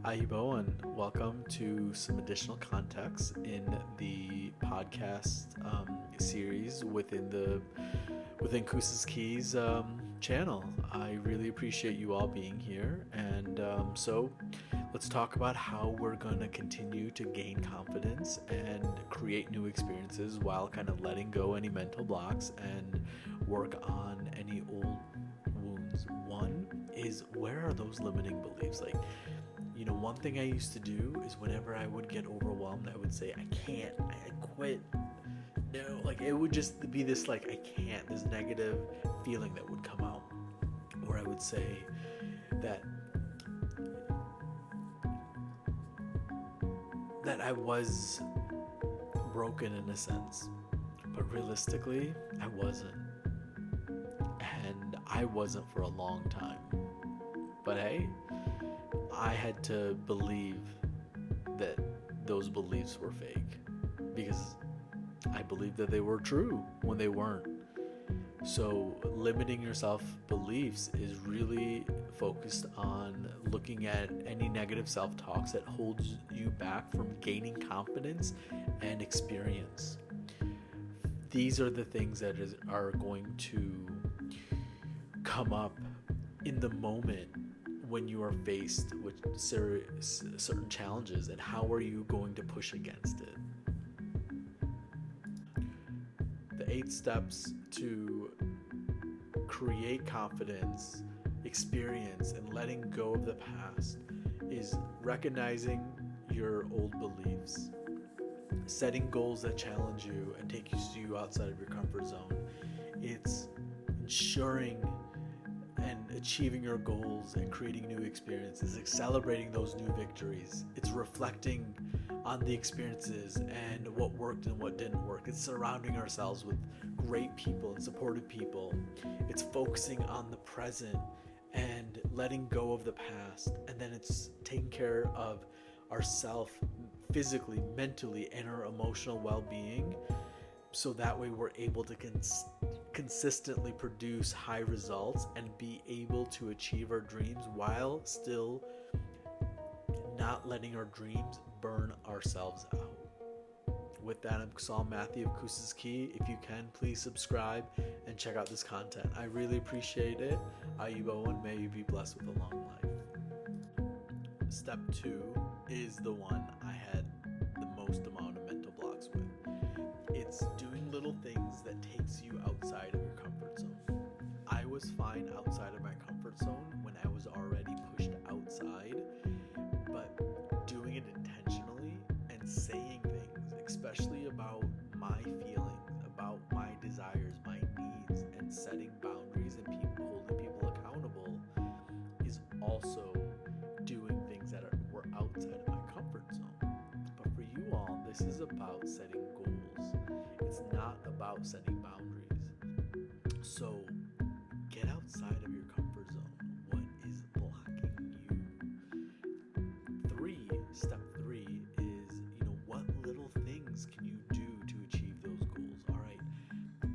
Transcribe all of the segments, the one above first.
Aibo, and welcome to some additional context in the podcast series within Kusa's Keys channel. I really appreciate you all being here, and so let's talk about how we're going to continue to gain confidence and create new experiences while kind of letting go any mental blocks and work on any old wounds. One is, where are those limiting beliefs? One thing I used to do is whenever I would get overwhelmed, I would say, I can't, I quit. No, it would just be this, I can't, this negative feeling that would come out. Or I would say that I was broken in a sense, but realistically, I wasn't. And I wasn't for a long time. But hey, I had to believe that those beliefs were fake because I believed that they were true when they weren't. So limiting your self-beliefs is really focused on looking at any negative self-talks that holds you back from gaining confidence and experience. These are the things that are going to come up in the moment when you are faced with certain challenges, and how are you going to push against it? The 8 steps to create confidence, experience, and letting go of the past is recognizing your old beliefs, setting goals that challenge you and take you outside of your comfort zone. It's ensuring and achieving your goals and creating new experiences. It's celebrating those new victories. It's reflecting on the experiences and what worked and what didn't work. It's surrounding ourselves with great people and supportive people. It's focusing on the present and letting go of the past. And then it's taking care of ourself physically, mentally, and our emotional well-being, so that way we're able to consistently produce high results and be able to achieve our dreams while still not letting our dreams burn ourselves out. With that, I'm Saul Matthew of Kusa's Key. If you can, please subscribe and check out this content. I really appreciate it. Aibo, and may you be blessed with a long life. Step 2 is the one I had the most amount of mental blocks with. It's doing little things that takes you outside of your comfort zone. I was fine outside of my comfort zone when I was already pushed outside, but doing it intentionally and saying things, especially about my feelings, about my desires, my needs, and setting boundaries and holding people accountable, is also doing things that were outside of my comfort zone. But for you all, this is about setting goals. It's not about setting boundaries. So get outside of your comfort zone. What is blocking you? Step 3 is, what little things can you do to achieve those goals? All right,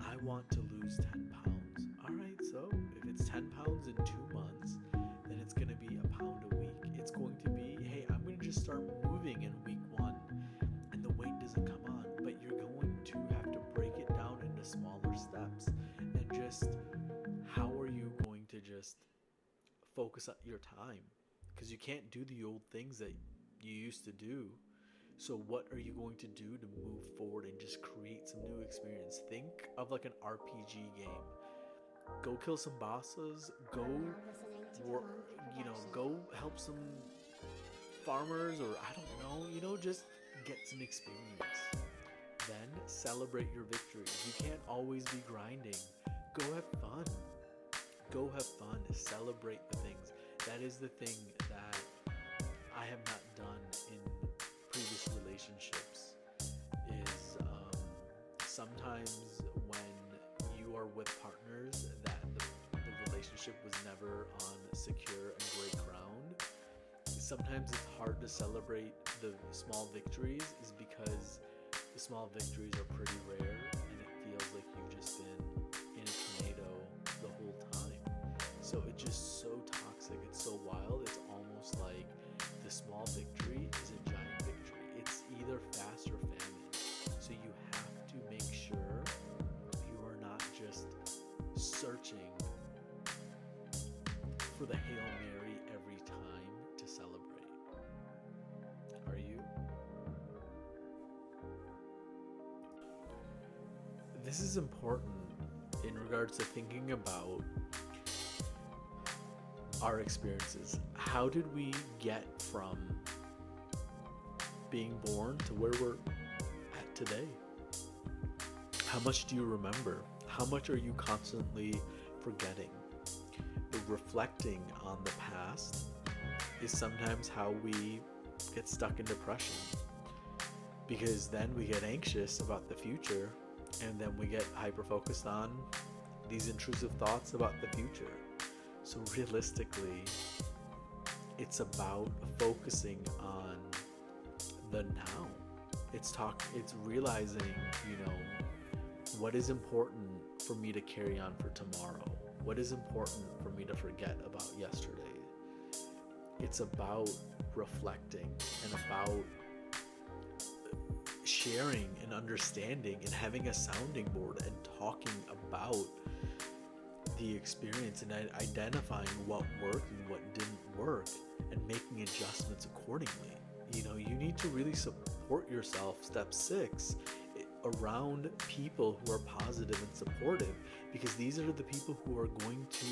I want to lose 10 pounds. All right, so if it's 10 pounds in 2 months, then it's going to be a pound a week. It's going to be, hey, I'm going to just start moving in week 1, and the weight doesn't come on, but you're going to have to break it down into smaller steps. And just, how are you going to just focus on your time? Because you can't do the old things that you used to do. So what are you going to do to move forward and just create some new experience? Think of like an RPG game. Go kill some bosses. Go help some farmers, or I don't know, just get some experience. Then celebrate your victories. You can't always be grinding. Go have fun. Celebrate the things. That is the thing that I have not done in previous relationships, is sometimes when you are with partners that the relationship was never on secure and great ground, sometimes it's hard to celebrate the small victories, is because the small victories are pretty rare and it feels like you've just been in a tornado the whole time. So it's just so toxic, it's so wild, it's almost like the small small victory is a giant victory. It's either fast or famine. So you have to make sure you are not just searching for the Hail Mary every time to celebrate. Are you? This is important in regards to thinking about our experiences. How did we get from being born to where we're at today? How much do you remember? How much are you constantly forgetting? The reflecting on the past is sometimes how we get stuck in depression, because then we get anxious about the future, and then we get hyper-focused on these intrusive thoughts about the future. So realistically, it's about focusing on the now. It's realizing, what is important for me to carry on for tomorrow? What is important for me to forget about yesterday? It's about reflecting and about sharing and understanding and having a sounding board and talking about the experience and identifying what worked and what didn't work and making adjustments accordingly. You need to really support yourself, step 6, around people who are positive and supportive, because these are the people who are going to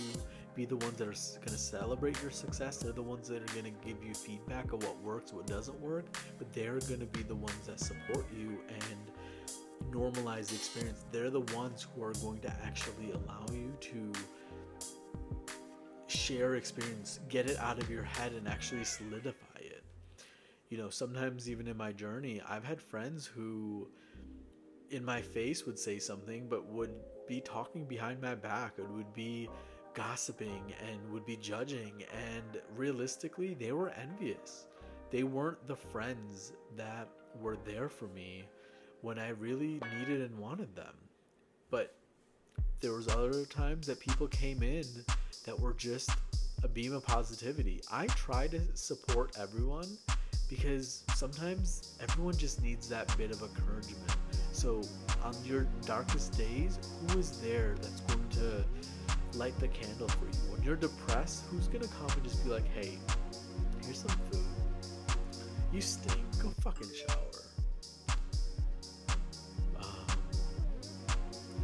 be the ones that are going to celebrate your success. They're the ones that are going to give you feedback of what works, what doesn't work, but they're going to be the ones that support you and normalize the experience. They're the ones who are going to actually allow you to share experience, get it out of your head, and actually solidify it. Sometimes even in my journey, I've had friends who in my face would say something but would be talking behind my back, and would be gossiping and would be judging, and realistically they were envious. They weren't the friends that were there for me when I really needed and wanted them. But there was other times that people came in that were just a beam of positivity. I try to support everyone because sometimes everyone just needs that bit of encouragement. So on your darkest days, who is there that's going to light the candle for you? When you're depressed, who's going to come and just be like, hey, here's some food. You stink. Go fucking shower.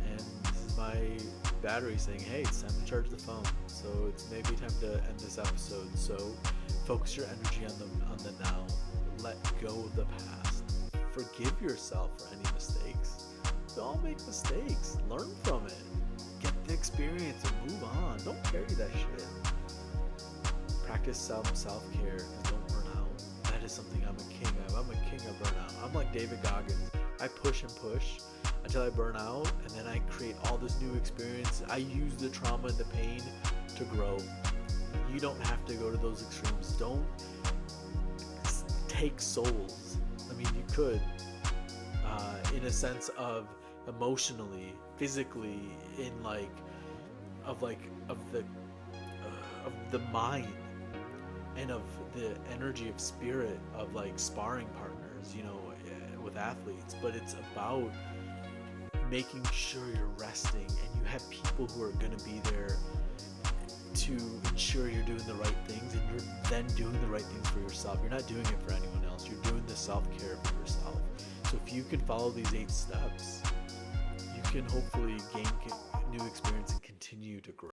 And this is my battery saying, hey, it's time to charge the phone. So it's maybe time to end this episode. So focus your energy on the now. Let go of the past. Forgive yourself for any mistakes. We all make mistakes. Learn from it. Get the experience and move on. Don't carry that shit. Practice self-care and don't burn out. That is something I'm a king of. I'm a king of burnout. I'm like David Goggins. I push and push until I burn out, and then I create all this new experience. I use the trauma and the pain to grow. You don't have to go to those extremes. Don't take souls. I mean, you could, in a sense of emotionally, physically, in of the mind and of the energy of spirit of sparring partners, with athletes. But it's about making sure you're resting and you have people who are going to be there to ensure you're doing the right things, and you're then doing the right things for yourself. You're not doing it for anyone else. You're doing the self-care for yourself. So if you can follow these 8 steps, you can hopefully gain new experience and continue to grow.